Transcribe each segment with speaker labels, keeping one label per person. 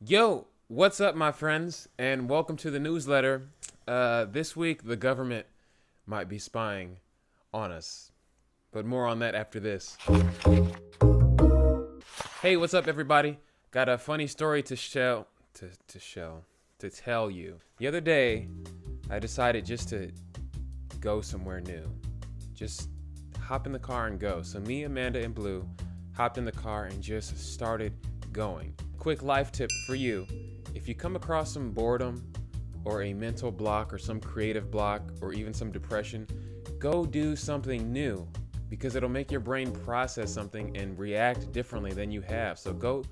Speaker 1: Yo, what's up, my friends, and welcome to the newsletter. This week, the government might be spying on us, but more on that after this. Hey, what's up, everybody? Got a funny story to tell you. The other day, I decided just to go somewhere new. Just hop in the car and go. So me, Amanda, and Blue hopped in the car and just started going. Quick life tip for you: if you come across some boredom or a mental block or some creative block or even some depression, go do something new, because it'll make your brain process something and react differently than you have. So go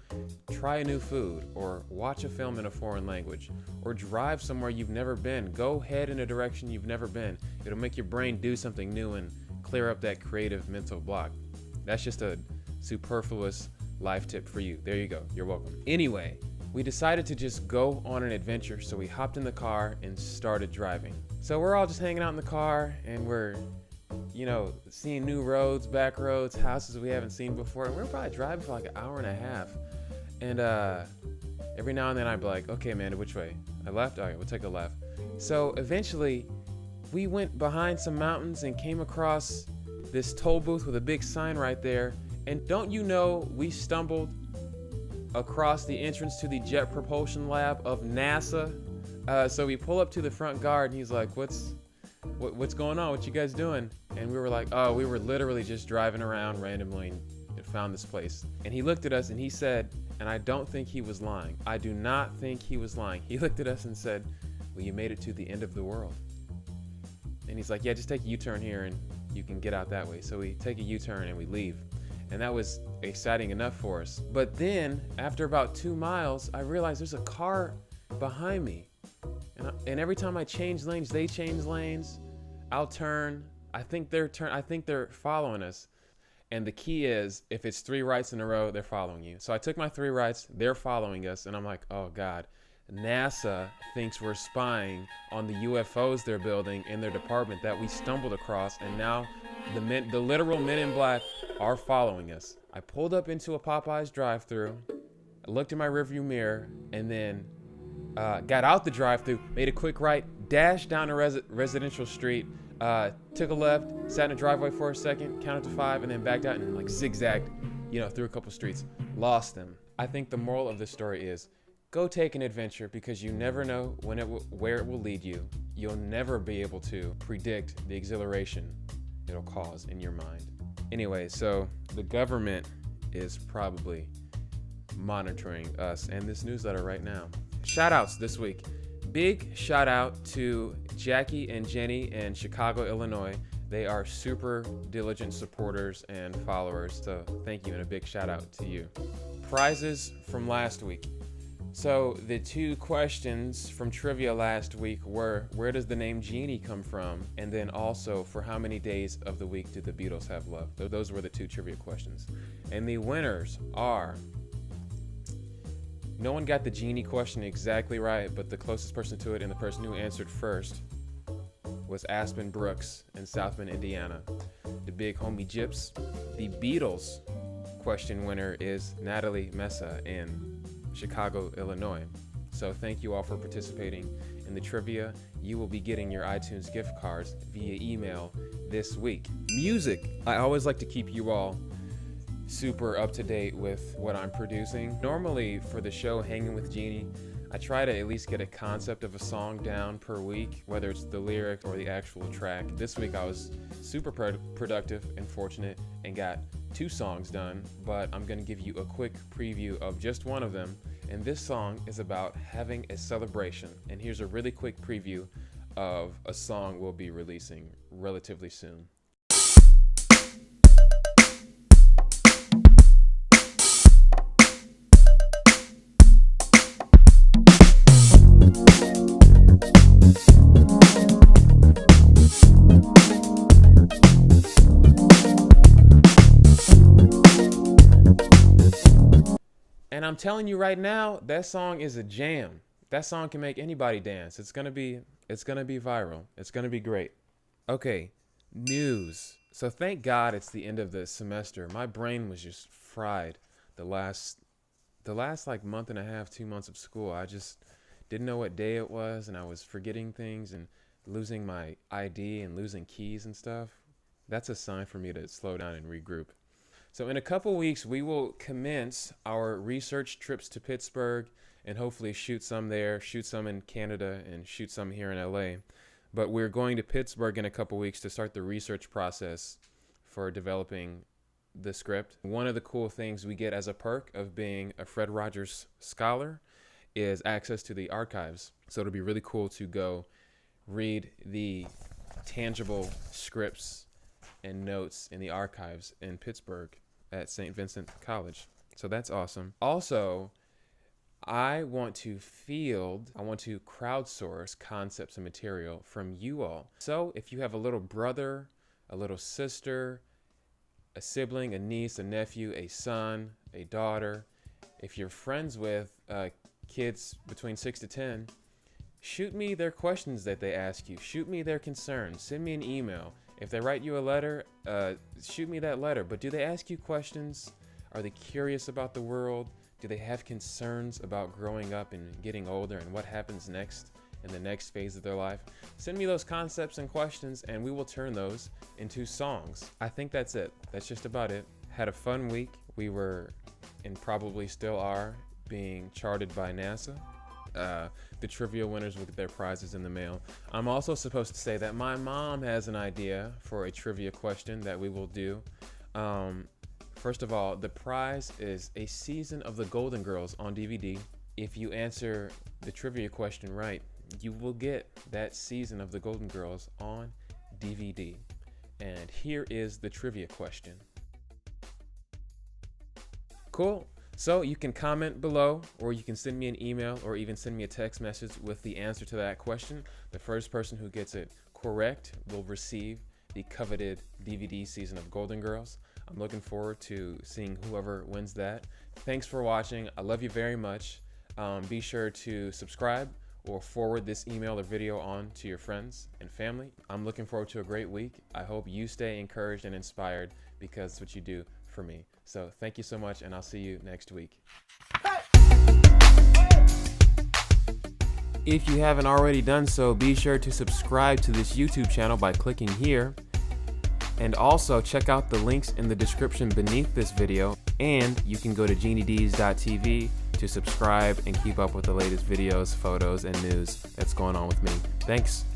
Speaker 1: try a new food, or watch a film in a foreign language, or drive somewhere you've never been. Go head in a direction you've never been. It'll make your brain do something new and clear up that creative mental block. That's just a superfluous life tip for you. There you go. You're welcome. Anyway, we decided to just go on an adventure, so we hopped in the car and started driving. So we're all just hanging out in the car, and we're, seeing new roads, back roads, houses we haven't seen before. And we're probably driving for like an hour and a half. And every now and then I'd be like, okay, Amanda, which way? A left? All right, we'll take a left. So eventually we went behind some mountains and came across this toll booth with a big sign right there. And don't you know, we stumbled across the entrance to the Jet Propulsion Lab of NASA. So we pull up to the front guard and he's like, what's going on? What you guys doing? And we were like, oh, we were literally just driving around randomly and found this place. And he looked at us and he said, and I don't think he was lying. I do not think he was lying. He looked at us and said, well, you made it to the end of the world. And he's like, yeah, just take a U-turn here and you can get out that way. So we take a U-turn and we leave. And that was exciting enough for us. But then, after about 2 miles, I realized there's a car behind me. And every time I change lanes, they change lanes. I'll turn. I think they're following us. And the key is, if it's 3 rights in a row, they're following you. So I took my 3 rights, they're following us, and I'm like, oh God, NASA thinks we're spying on the UFOs they're building in their department that we stumbled across, and now the literal men in black are following us. I pulled up into a Popeyes drive-thru, looked in my rearview mirror, and then got out the drive-thru, made a quick right, dashed down a residential street, took a left, sat in a driveway for a second, counted to 5, and then backed out and like zigzagged, through a couple streets. Lost them. I think the moral of this story is, go take an adventure, because you never know where it will lead you. You'll never be able to predict the exhilaration it'll cause in your mind. Anyway, so the government is probably monitoring us and this newsletter right now. Shoutouts this week. Big shout out to Jackie and Jenny in Chicago, Illinois. They are super diligent supporters and followers, so thank you, and a big shout out to you. Prizes from last week. So the 2 questions from trivia last week were, where does the name Genie come from? And then also, for how many days of the week do the Beatles have left? Those were the 2 trivia questions. And the winners are, no one got the Genie question exactly right, but the closest person to it and the person who answered first was Aspen Brooks in South Bend, Indiana. The big homie Gyps. The Beatles question winner is Natalie Mesa in Chicago, Illinois. So thank you all for participating in the trivia. You will be getting your iTunes gift cards via email this week. Music. I always like to keep you all super up to date with what I'm producing. Normally for the show Hanging with Genie, I try to at least get a concept of a song down per week, whether it's the lyric or the actual track. This week I was super productive and fortunate and got 2 songs done, but I'm gonna give you a quick preview of just one of them. And this song is about having a celebration. And here's a really quick preview of a song we'll be releasing relatively soon. And I'm telling you right now, that song is a jam. That song can make anybody dance. It's gonna be viral. It's gonna be great. Okay, news. So thank God it's the end of the semester. My brain was just fried the last the last like month and a half, 2 months of school, I just didn't know what day it was, and I was forgetting things and losing my ID and losing keys and stuff. That's a sign for me to slow down and regroup. So in a couple weeks, we will commence our research trips to Pittsburgh and hopefully shoot some there, shoot some in Canada, and shoot some here in LA. But we're going to Pittsburgh in a couple weeks to start the research process for developing the script. One of the cool things we get as a perk of being a Fred Rogers scholar is access to the archives. So it'll be really cool to go read the tangible scripts and notes in the archives in Pittsburgh at St. Vincent College. So that's awesome. Also, I want to crowdsource concepts and material from you all. So if you have a little brother, a little sister, a sibling, a niece, a nephew, a son, a daughter, if you're friends with kids between 6 to 10, shoot me their questions that they ask you. Shoot me their concerns. Send me an email. If they write you a letter, shoot me that letter. But do they ask you questions? Are they curious about the world? Do they have concerns about growing up and getting older and what happens next in the next phase of their life? Send me those concepts and questions, and we will turn those into songs. I think that's it. That's just about it. Had a fun week. We were, and probably still are, being charted by NASA. The trivia winners will get their prizes in the mail. I'm also supposed to say that my mom has an idea for a trivia question that we will do. First of all, the prize is a season of the Golden Girls on DVD. If you answer the trivia question right, you will get that season of the Golden Girls on DVD. And here is the trivia question. Cool. So you can comment below, or you can send me an email, or even send me a text message with the answer to that question. The first person who gets it correct will receive the coveted DVD season of Golden Girls. I'm looking forward to seeing whoever wins that. Thanks for watching. I love you very much. Be sure to subscribe or forward this email or video on to your friends and family. I'm looking forward to a great week. I hope you stay encouraged and inspired, because it's what you do for me. So thank you so much, and I'll see you next week. If you haven't already done so, be sure to subscribe to this YouTube channel by clicking here. And also check out the links in the description beneath this video. And you can go to geniedees.tv to subscribe and keep up with the latest videos, photos, and news that's going on with me. Thanks.